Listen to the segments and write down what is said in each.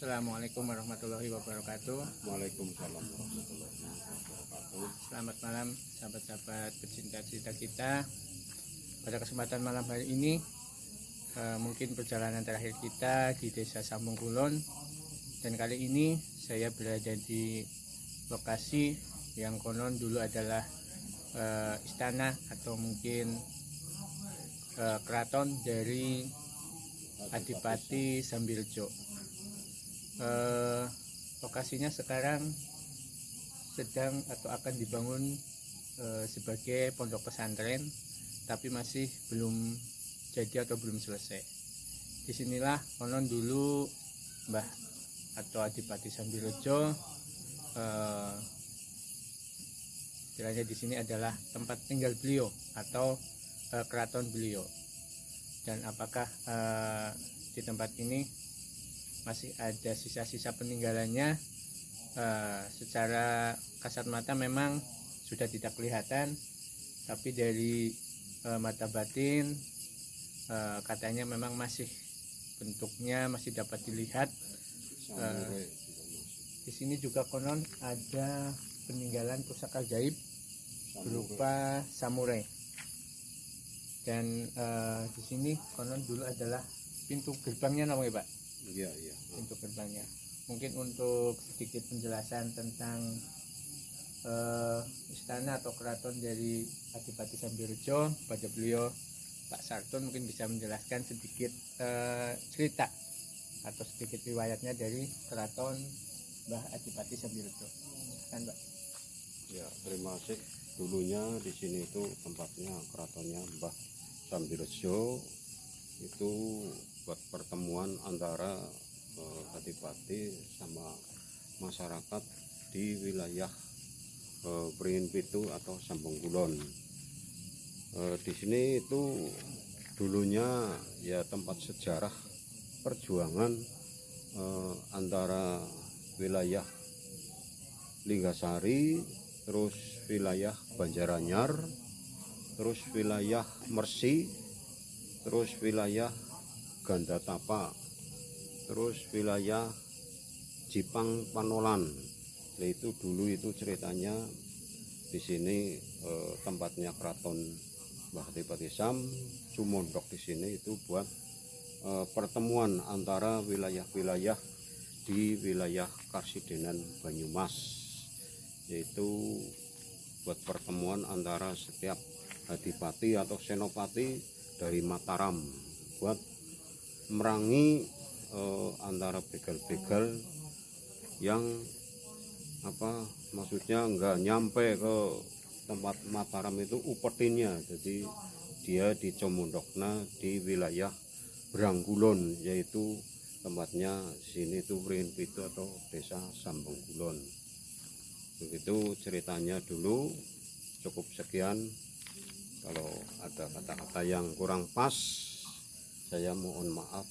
Assalamualaikum warahmatullahi wabarakatuh. Waalaikumsalam warahmatullahi wabarakatuh. Selamat malam sahabat-sahabat pecinta cerita kita. Pada kesempatan malam hari ini mungkin perjalanan terakhir kita di Desa Sambung Kulon. Dan kali ini saya berada di lokasi yang konon dulu adalah istana atau mungkin keraton dari Adipati Sambirejo. Lokasinya sekarang sedang atau akan dibangun sebagai pondok pesantren, tapi masih belum jadi atau belum selesai. Disinilah konon dulu Mbah atau Adipati Sambirejo, istilahnya di sini adalah tempat tinggal beliau atau keraton beliau. Dan apakah di tempat ini masih ada sisa-sisa peninggalannya? Secara kasat mata memang sudah tidak kelihatan, tapi dari mata batin katanya memang masih bentuknya masih dapat dilihat. Di sini juga konon ada peninggalan pusaka gaib berupa samurai. Dan di sini konon dulu adalah pintu gerbangnya namanya, Pak. Iya. Pintu gerbangnya. Mungkin untuk sedikit penjelasan tentang istana atau keraton dari Adipati Sambirejo, pada beliau Pak Sartun mungkin bisa menjelaskan sedikit cerita atau sedikit riwayatnya dari keraton Mbah Adipati Sambirejo. Kan, Pak? Ya, terima kasih. Dulunya di sini itu tempatnya keratonnya Mbah Sambirejo, itu buat pertemuan antara Adipati sama masyarakat di wilayah Beringin Pitu atau Sambung Kulon. Di sini itu dulunya ya tempat sejarah perjuangan antara wilayah Linggasari, terus wilayah Banjaranyar, terus wilayah Mersi, terus wilayah Gandatapa, terus wilayah Jipang Panolan. Nah, itu dulu itu ceritanya di sini tempatnya keraton Mbah Adipati Sam. Sumondok di sini itu buat pertemuan antara wilayah-wilayah di wilayah Karsidenan Banyumas, yaitu buat pertemuan antara setiap adipati atau senopati dari Mataram buat merangi antara begal-begal yang maksudnya nggak nyampe ke tempat Mataram itu upetinnya. Jadi dia di Comondokna di wilayah Brangkulon, yaitu tempatnya sini itu Beringin Pitu atau Desa Sambung Kulon. Begitu ceritanya dulu. Cukup sekian. Kalau ada kata-kata yang kurang pas, saya mohon maaf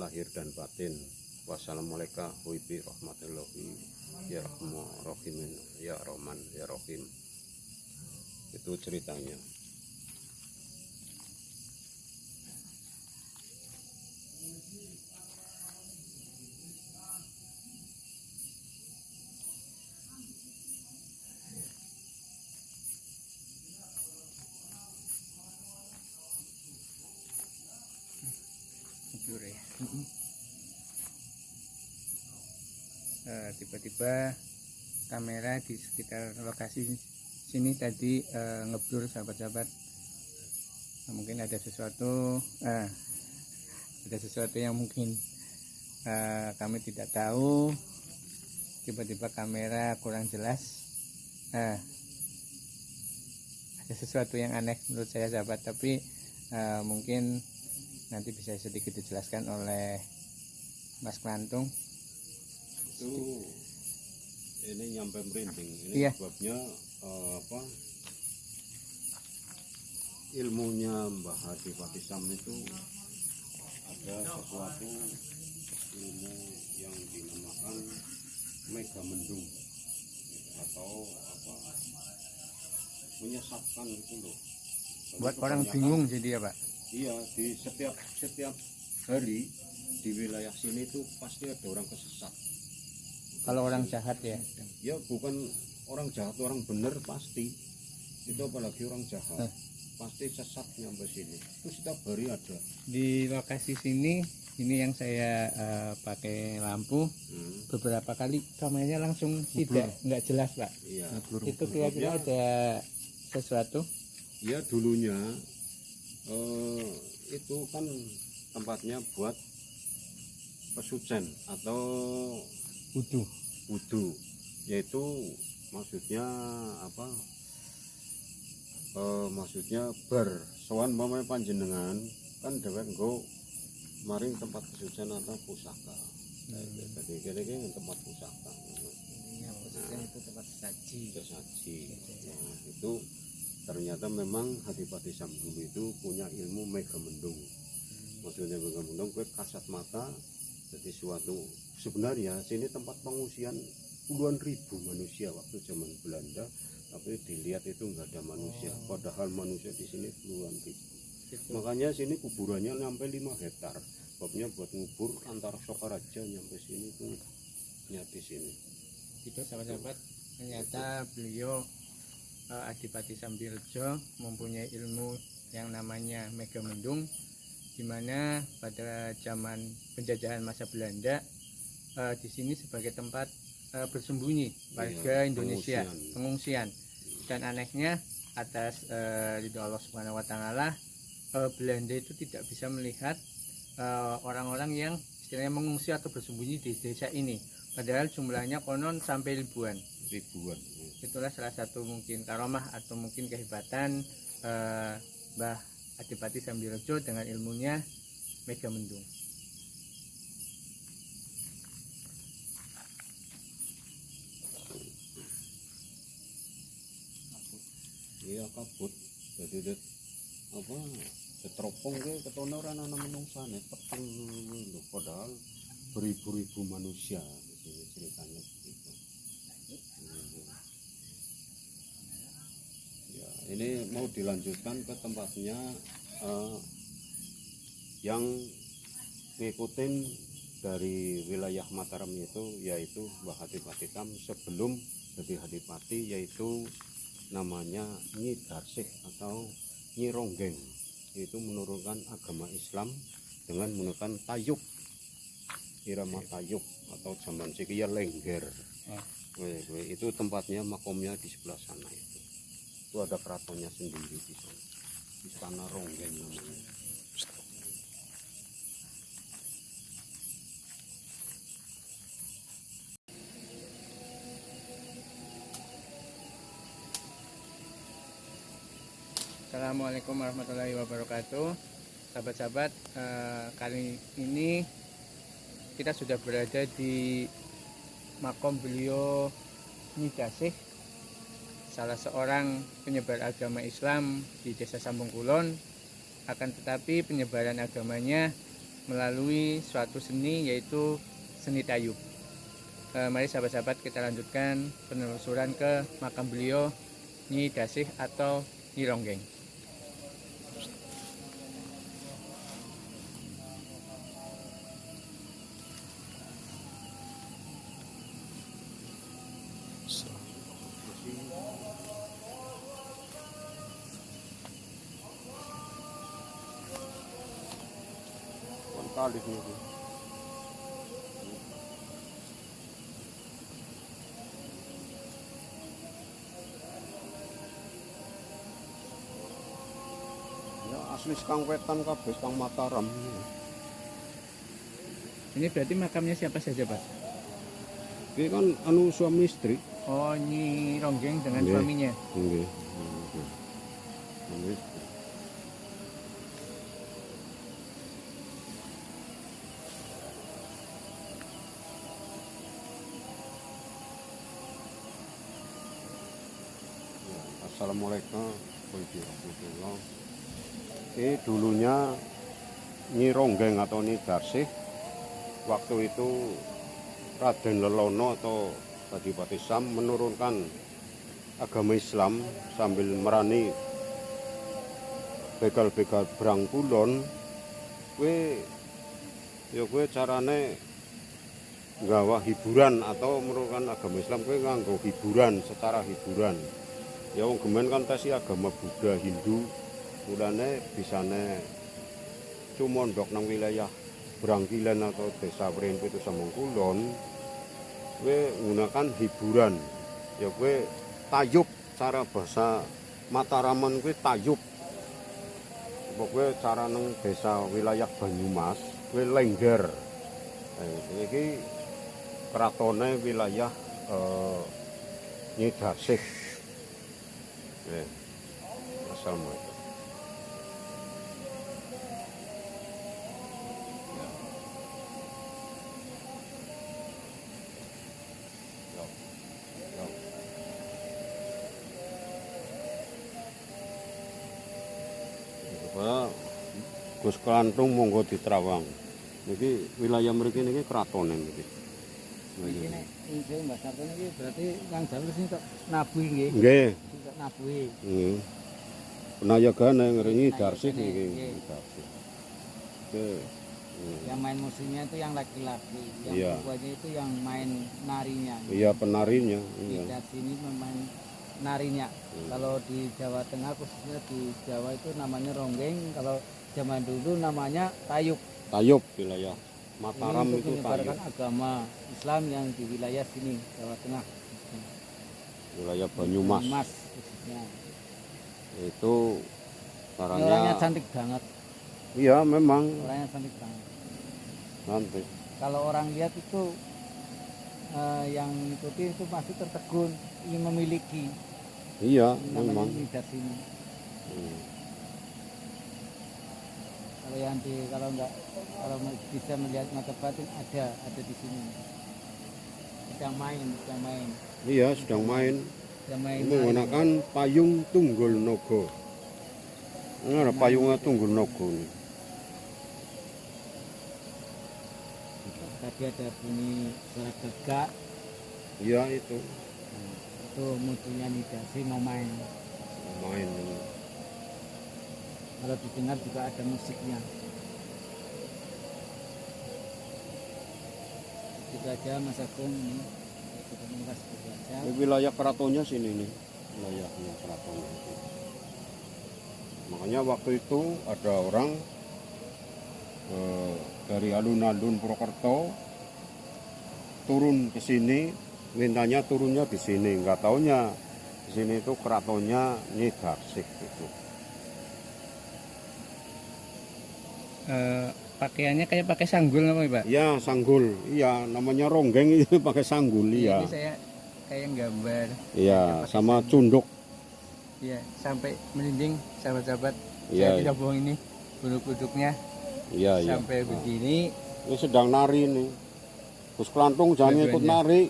lahir dan batin. Wassalamualaikum warahmatullahi wabarakatuh. Ya Rahman ya Rahim. Itu ceritanya. Tiba-tiba kamera di sekitar lokasi sini tadi ngeblur, sahabat-sahabat. Mungkin ada sesuatu yang mungkin kami tidak tahu. Tiba-tiba kamera kurang jelas. Ada sesuatu yang aneh menurut saya, sahabat, tapi mungkin nanti bisa sedikit dijelaskan oleh Mas Klantung. Itu ini nyampe merinding. Ini iya. Sebabnya ilmunya Mbah Adipati Sam itu ada sesuatu ilmu yang dinamakan mega mendung atau menyesatkan gitu loh. Buat orang bingung jadi ya, Pak? Iya, di setiap hari di wilayah sini tuh pasti ada orang kesesat. Kalau orang jahat ya. Ya bukan orang jahat, orang bener pasti. Itu apalagi orang jahat. Pasti sesat nyampe sini. Itu setiap hari ada. Di lokasi sini ini yang saya pakai lampu beberapa kali kameranya langsung nggak jelas Pak. Iya. Itu kira-kira ada sesuatu? Ya dulunya itu kan tempatnya buat pesucen atau wudu, yaitu maksudnya apa? Maksudnya sowan mamanya panjenengan kan dhewek nggo maring tempat pesucen atau pusaka. Jadi kira-kira tempat pusaka. Iya, pesucen itu tempat sesaji. Nah, itu ternyata memang Hadipati Sambulu itu punya ilmu megamendung. Maksudnya megamendung kuwi kasat mata. Jadi suatu sebenarnya sini tempat pengungsian puluhan ribu manusia waktu zaman Belanda, tapi dilihat itu nggak ada manusia. Padahal manusia di sini puluhan ribu. Makanya sini kuburannya sampai 5 hektar. Sebabnya buat ngubur antara Sokaraja nyampe sini tuh di sini. Itu sahabat-sahabat, ternyata beliau Adipati Sambirejo mempunyai ilmu yang namanya megamendung, di mana pada zaman penjajahan masa Belanda di sini sebagai tempat bersembunyi warga Indonesia, pengungsian. Dan anehnya atas ridho Allah Subhanahu wa taala, Belanda itu tidak bisa melihat orang-orang yang istilahnya mengungsi atau bersembunyi di desa ini. Padahal jumlahnya konon sampai ribuan. Itulah salah satu mungkin karomah atau mungkin kehebatan Mbah Adipati Sambirejo dengan ilmunya megamendung. Iya kabut. Jadi apa? Setropong ke ketone ora ana menungsane peteng lho, padahal beribu-ribu manusia gitu ceritanya begitu. Ya, ini mau dilanjutkan ke tempatnya yang ngikutin dari wilayah Mataram itu, yaitu Mbah Hadipati Tam sebelum jadi Hadipati, yaitu namanya Nyi Darsih atau Nyi Ronggeng. Itu menurunkan agama Islam dengan menggunakan tayub, irama tayub atau zaman sekian lengger. Itu tempatnya, makomnya di sebelah sana itu. Itu ada keratonnya sendiri di sana. Istana Ronggeng namanya. Assalamualaikum warahmatullahi wabarakatuh. Sahabat-sahabat, kali ini kita sudah berada di makom beliau Nyi Darsih, salah seorang penyebar agama Islam di Desa Sambung Kulon. Akan tetapi penyebaran agamanya melalui suatu seni, yaitu seni tayub. Mari sahabat-sahabat kita lanjutkan penelusuran ke makam beliau Nyi Darsih atau Nyi Ronggeng. Kali ini. Ya asli Kang Wetan kabeh Kang Mataram. Ini berarti makamnya siapa saja, Pak? Ini kan anu suami istri. Oh, Nyi Ronggeng dengan suaminya. Nggih. Suami istri. Assalamualaikum warahmatullahi wabarakatuh. Ini dulunya Nyi Ronggeng atau Nyi Darsih, waktu itu Raden Lelono atau Adipati Sam menurunkan agama Islam sambil merani begal-begal Brangkulon. Kuwi ya kowe carane nggawa hiburan atau merupakan agama Islam kowe nganggo hiburan secara hiburan. Ya wong gemen kan tesi agama Buddha, Hindu, mulane bisane cumondhok nang wilayah Brangkilen atau Desa Wringin Sambung Kulon, kowe nggunakan hiburan. Ya kowe tayub, cara bahasa Mataraman kowe tayub. Kowe cara nang desa wilayah Banyumas, kowe lengger. Iki kratone wilayah Nyi Darsih. Assalamualaikum. Gus Klantung monggo ditrawang. Niki wilayah mriki niki kratone niki. Iki nek injil Mbah Sarto niki berarti yang jalur sini tok nabuh nggih. Nggih. Tok nabuh. Nggih. Penayagane ngeringi Darsih niki. Darsih. Oke. Yang main musiknya itu yang laki-laki, yang Iya. perempuannya itu yang main narinya. Iya penarinya. Iya. Di sini memain narinya. Kalau di Jawa Tengah khususnya di Jawa itu namanya ronggeng, kalau zaman dulu namanya tayub. Tayub wilayah Mataram Ini itu untuk menyebarkan tayub. agama Islam yang di wilayah sini Jawa Tengah. Wilayah Banyumas. Banyumas khususnya. Itu Ini orangnya caranya. cantik banget, Iya memang orangnya cantik banget. nanti. Kalau orang lihat itu yang ikuti itu pasti tertegun, ingin memiliki. Iya Ini namanya memang. lidah sini. Hmm. Kalau bisa melihat mata batin ada di sini. Sedang main. Iya sedang main. Sedang main. Menggunakan payung tunggul nogo. Ini ada payungnya tunggul nogo nih. Tadi ada bunyi suara gegak, Iya itu itu munculnya nidasi mau main. main. Kalau didengar juga ada musiknya. Itu aja Mas Agung ini. Kita mengulas seperti aja. Ini wilayah keratonnya sini nih, wilayahnya keratonnya itu. Makanya waktu itu ada orang dari alun-alun Purwokerto turun ke sini, mintanya turunnya di sini, nggak taunya di sini itu keratonnya Nyi Darsih itu. Pakaiannya kayak pakai sanggul apa Pak? Iya sanggul, iya namanya ronggeng itu pakai sanggul, iya. Ini saya kayak gambar. Iya pakai sama cunduk. Iya, sampai merinding sahabat-sahabat. Iya, Saya tidak bohong ini bulu-kuduknya Iya iya. sampai begini. Ini sedang nari nih. Gus Klantung jangan ikut Dua-duanya. nari.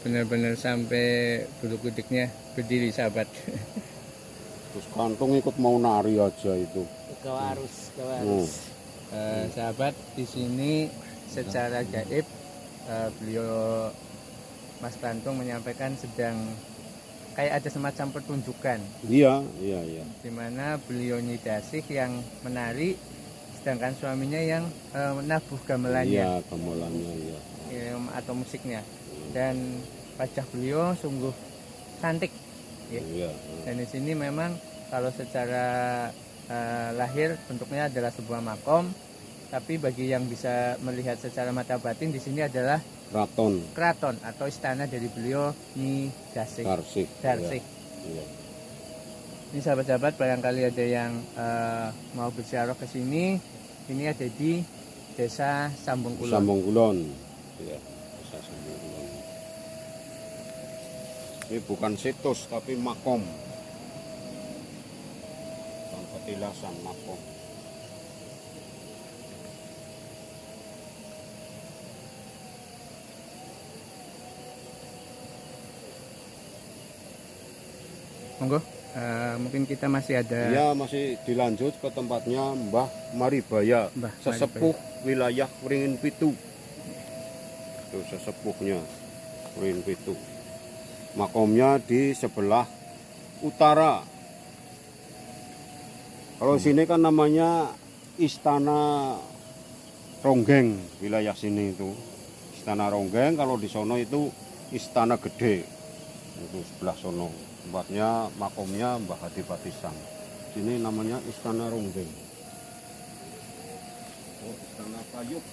Benar-benar sampai bulu-kuduknya berdiri sahabat. Gus Klantung ikut mau nari aja itu. Gawa arus. Sahabat di sini secara gaib beliau Mas Klantung menyampaikan sedang kayak ada semacam pertunjukan Iya. di mana beliau Nyi Darsih yang menari sedangkan suaminya yang menabuh gamelannya Iya, gamelannya iya. atau musiknya, dan wajah beliau sungguh cantik ya. Iya. Dan di sini memang kalau secara lahir bentuknya adalah sebuah makom, tapi bagi yang bisa melihat secara mata batin di sini adalah keraton atau istana dari beliau Nyi Darsih. Darsih. Iya. Ini sahabat-sahabat barangkali ada yang mau berziarah ke sini, ini ada di Desa Sambung Kulon. Sambung Kulon. Iya, Desa Sambung Kulon. Ini bukan situs tapi makom. Bukan petilasan, makom. Monggo, mungkin kita masih ada Ya masih dilanjut ke tempatnya Mbah Maribaya, Mbah sesepuh wilayah Wringin Pitu. Itu sesepuhnya Wringin Pitu. Makomnya di sebelah utara. Kalau sini kan namanya Istana Ronggeng, wilayah sini itu Istana Ronggeng. Kalau di sono itu Istana Gede, itu sebelah sono tempatnya makomnya Mbah Adipati Sam. Sini namanya Istana Ronggeng. Oh, Istana Payuk.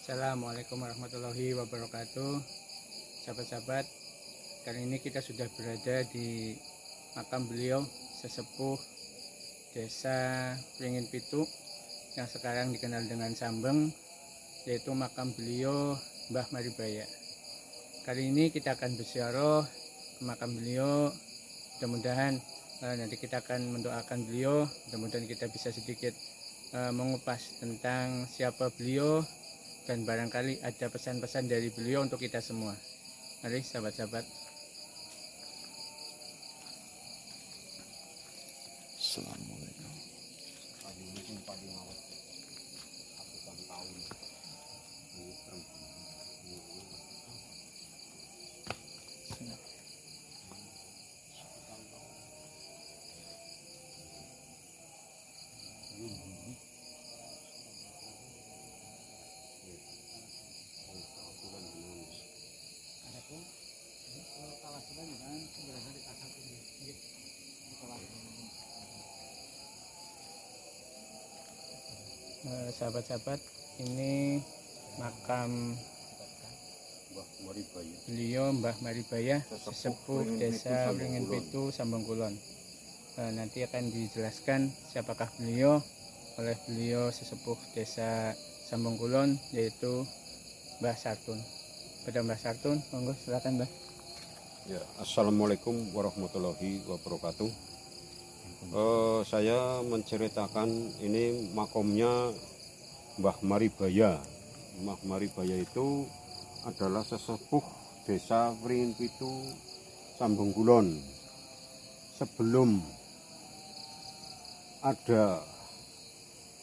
Assalamualaikum warahmatullahi wabarakatuh. Sahabat-sahabat, kali ini kita sudah berada di makam beliau sesepuh Desa Wringin Pitu yang sekarang dikenal dengan Sambeng, yaitu makam beliau Mbah Maribaya. Kali ini kita akan berziarah ke makam beliau. Mudah-mudahan nanti kita akan mendoakan beliau. Mudah-mudahan kita bisa sedikit mengupas tentang siapa beliau, dan barangkali ada pesan-pesan dari beliau untuk kita semua. Mari sahabat-sahabat. Assalamualaikum. Sahabat-sahabat, ini makam Mbah Maribaya. beliau Mbah Maribaya, sesepuh Desa Wringin Pitu, Sambeng Kulon. Nanti akan dijelaskan siapakah beliau oleh beliau sesepuh Desa Sambeng Kulon, yaitu Mbah Sartun. Pada Mbah Sartun, monggo silakan Mbah. Ya, Assalamualaikum warahmatullahi wabarakatuh. Saya menceritakan ini makomnya Mbah Maribaya. Mbah Maribaya itu adalah sesepuh Desa Wringin Pitu, Sambeng Kulon. Sebelum ada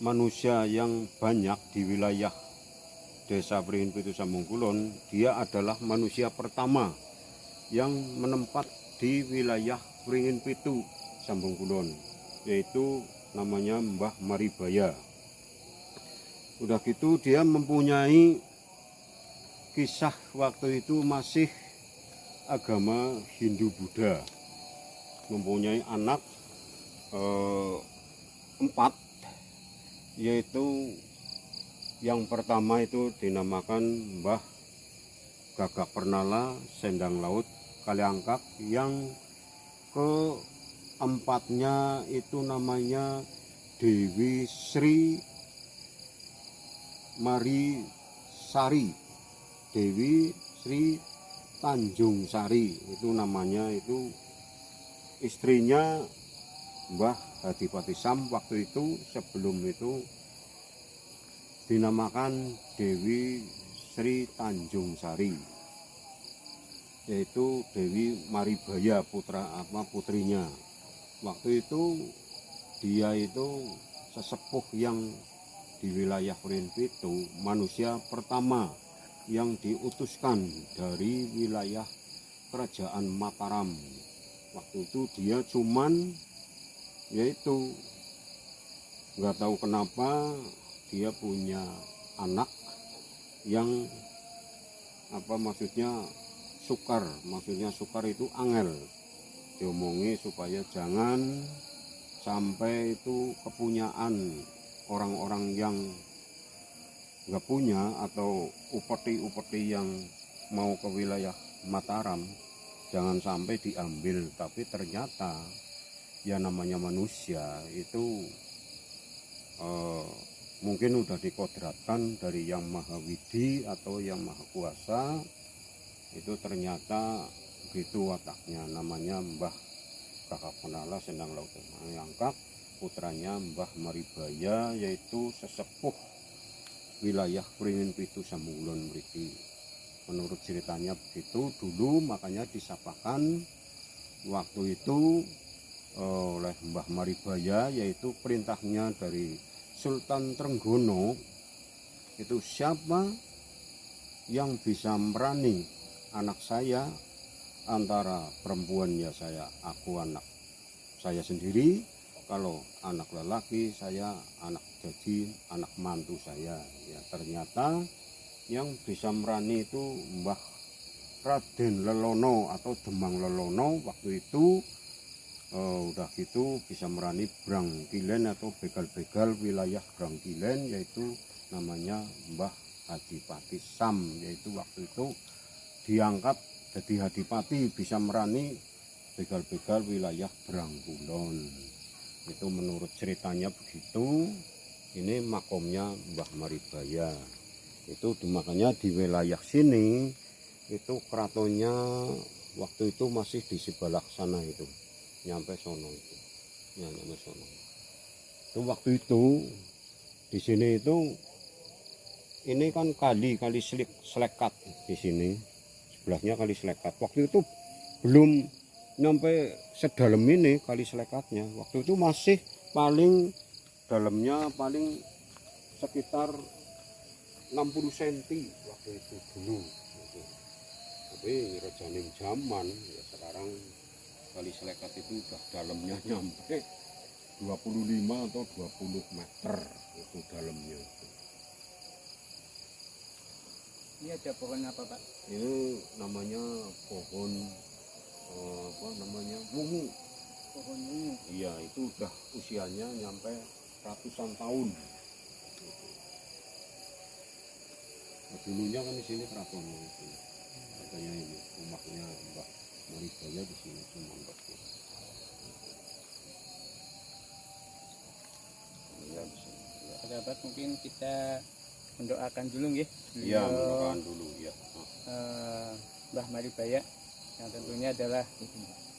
manusia yang banyak di wilayah Desa Wringin Pitu, Sambeng Kulon, dia adalah manusia pertama yang menempat di wilayah Wringin Pitu, Sambeng Kulon, yaitu namanya Mbah Maribaya. Udah gitu dia mempunyai kisah waktu itu masih agama Hindu-Buddha, mempunyai anak 4, yaitu yang pertama itu dinamakan Mbah Gagak Pernala Sendang Laut Kaliangkap, yang keempatnya itu namanya Dewi Sri Marisari, Dewi Sri Tanjung Sari, itu namanya, itu istrinya Mbah Adipati Sam. Waktu itu sebelum itu dinamakan Dewi Sri Tanjung Sari, yaitu Dewi Maribaya putrinya. Waktu itu dia itu sesepuh yang di wilayah Wringin Pitu, manusia pertama yang diutuskan dari wilayah kerajaan Mataram. Waktu itu dia cuman yaitu nggak tahu kenapa dia punya anak yang maksudnya sukar itu angel, diomongi supaya jangan sampai itu kepunyaan orang-orang yang nggak punya atau upeti-upeti yang mau ke wilayah Mataram, jangan sampai diambil. Tapi ternyata ya namanya manusia itu mungkin udah dikodratkan dari Yang Maha Widi atau Yang Maha Kuasa. Itu ternyata begitu wataknya, namanya Mbah Kakak Penala Sendang Laut Mayangkap, putranya Mbah Maribaya, yaitu sesepuh wilayah Pringin Pitu Sambungulon mriki. Menurut ceritanya begitu dulu, makanya disapakan waktu itu oleh Mbah Maribaya, yaitu perintahnya dari Sultan Trenggono, itu siapa yang bisa merani anak saya, antara perempuan ya aku anak saya sendiri, kalau anak lelaki saya anak jadi anak mantu saya. Ya ternyata yang bisa merani itu Mbah Raden Lelono atau Demang Lelono waktu itu. Udah gitu bisa merani Brangkilen atau begal-begal wilayah Brangkilen, yaitu namanya Mbah Hadipati Sam, yaitu waktu itu diangkat jadi Hadipati, bisa merani begal-begal wilayah Brangkulon. Itu menurut ceritanya begitu. Ini makomnya Mbah Maribaya. Itu makanya di wilayah sini itu keratonnya waktu itu masih di Sibalak sana, itu nyampe sono itu. Ya, nyampe sono. Itu waktu itu di sini itu ini kan kali Slekat di sini. Sebelahnya kali Slekat. Waktu itu belum nyampe sedalam ini kali Slekatnya. Waktu itu masih paling dalamnya paling sekitar 60 cm waktu itu dulu. Tapi rejaning zaman ya sekarang kali Slekat itu udah dalamnya nyampe 25 atau 20 meter itu dalamnya. Ini ada pohon apa, Pak? Ini namanya pohon wungu. Pohon ungu. Iya, itu udah usianya nyampe ratusan tahun. Nah, dulunya kan di sini keraton itu. Katanya ini rumahnya Mbah Maribaya di sini cuma mondoknya. Ya, Sahabat, mungkin kita mendoakan dulu nggih. Iya, mendoakan dulu ya. Mbah Maribaya yang tentunya adalah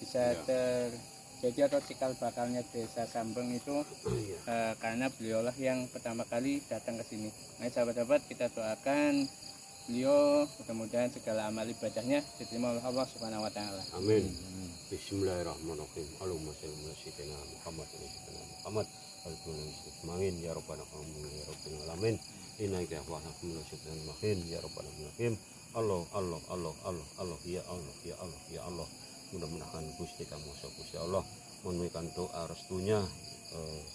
bisa terjadi atau cikal bakalnya desa Sambeng itu karena beliaulah yang pertama kali datang ke sini. Nah, sahabat-sahabat, kita doakan beliau mudah-mudahan segala amal ibadahnya diterima oleh Allah Subhanahu wa taala. Amin. Bismillahirrahmanirrahim. Allahumma shalli ala sayyidina Muhammad wa sayyidina Muhammad. Amin ya rabbana ya rabbil alamin. Innaka wahdakum la syarika lahu ya rabbal alamin. Allah ya Allah ya Allah ya Allah. Mudah-mudahan Gusti kamu Gusti Allah memberikan doa restunya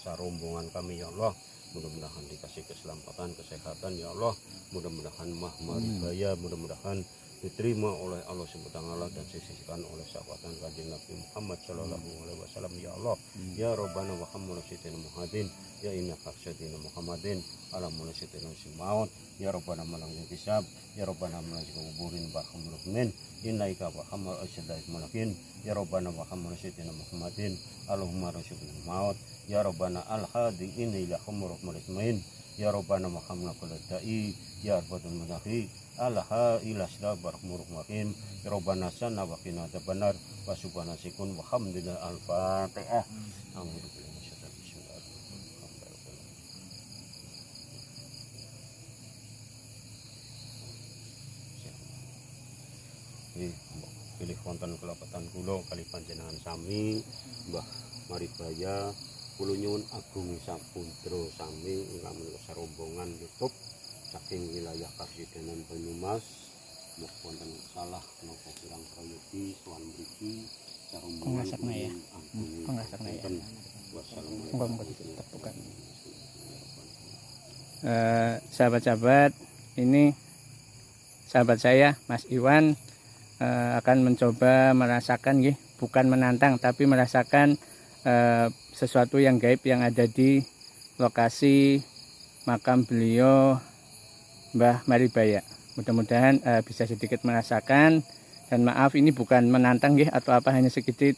sarombongan kami ya Allah. Mudah-mudahan dikasih keselamatan, kesehatan ya Allah. Mudah-mudahan Mbah Maribaya mudah-mudahan diterima oleh Allah Subhanahu wa taala dan disisihkan oleh sahabatan Kanjeng Nabi Muhammad sallallahu alaihi wasallam ya Allah. Ya Rabbana wa hamdana sayyidina Muhammadin ya innaka sayyidina Muhammadin alamun sayyidina Simaut ya Rabbana malang hisab ya Rabbana malang kuburin bahamrumin innaka wa hamma asyadai malakin ya Rabbana wa hamdana sayyidina Muhammadin Allahumma rasyidina maut ya Rabbana al-hadi inni la humur malismain ya Rabbana wa hamna kuladai ya Rabbul manahi alaha ilasda barahmurrahim ya Rabbana sana wa qina adzabannar wa subhanasikun wa hamdulillah al-fatihah. Amin. Pilih wonten kelapatan kula kali panjenengan sami Mbah Maribaya kula nyuwun agung sapundra sami ingkang menika rombongan YouTube saking wilayah Karsidenan Banyumas. Mugi wonten salah napa kirang prayogi sowan mriki sarombongan ya. Sahabat-sahabat, ini sahabat saya Mas Iwan akan mencoba merasakan bukan menantang tapi merasakan sesuatu yang gaib yang ada di lokasi makam beliau Mbah Maribaya. Mudah-mudahan bisa sedikit merasakan, dan maaf ini bukan menantang atau apa, hanya sedikit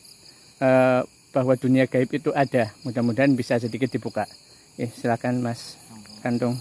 bahwa dunia gaib itu ada. Mudah-mudahan bisa sedikit dibuka. Silakan Mas. Gantung.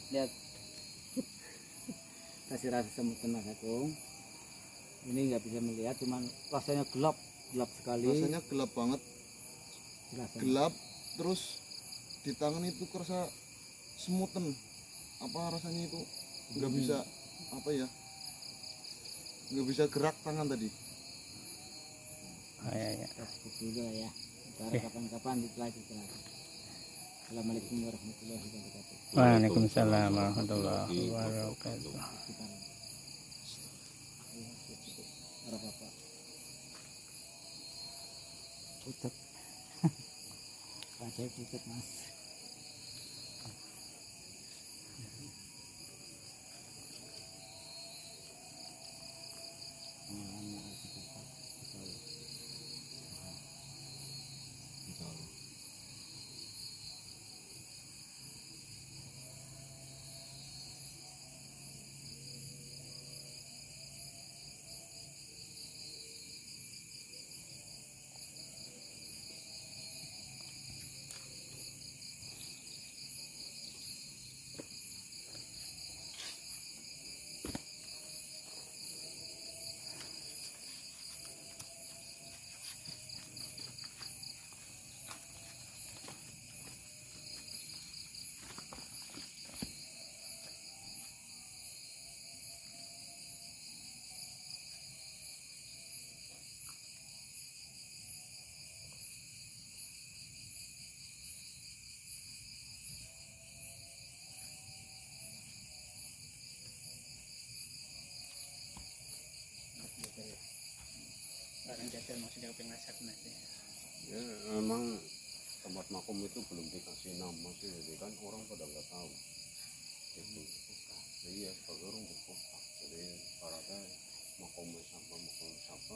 Lihat kasih rasa semut tenang Kung. Ini nggak bisa melihat, cuman rasanya gelap sekali. Rasanya gelap banget, Rasanya. gelap. Terus di tangan itu kerasa semutan. Apa rasanya itu? Nggak bisa apa ya? Nggak bisa gerak tangan tadi. Oh, ya. Cukup dulu lah ya. Ntar kapan-kapan dilanjut lagi. Assalamualaikum warahmatullahi wabarakatuh. Waalaikumsalam warahmatullahi wabarakatuh. Pucat. Pakai pucat mas. Barang jajan maksudnya pengasak nanti. Ya memang tempat makom itu belum dikasih nama sih, jadi kan orang pada nggak tahu itu. Iya, sebagai orang berkota, jadi ibaratnya makome sapa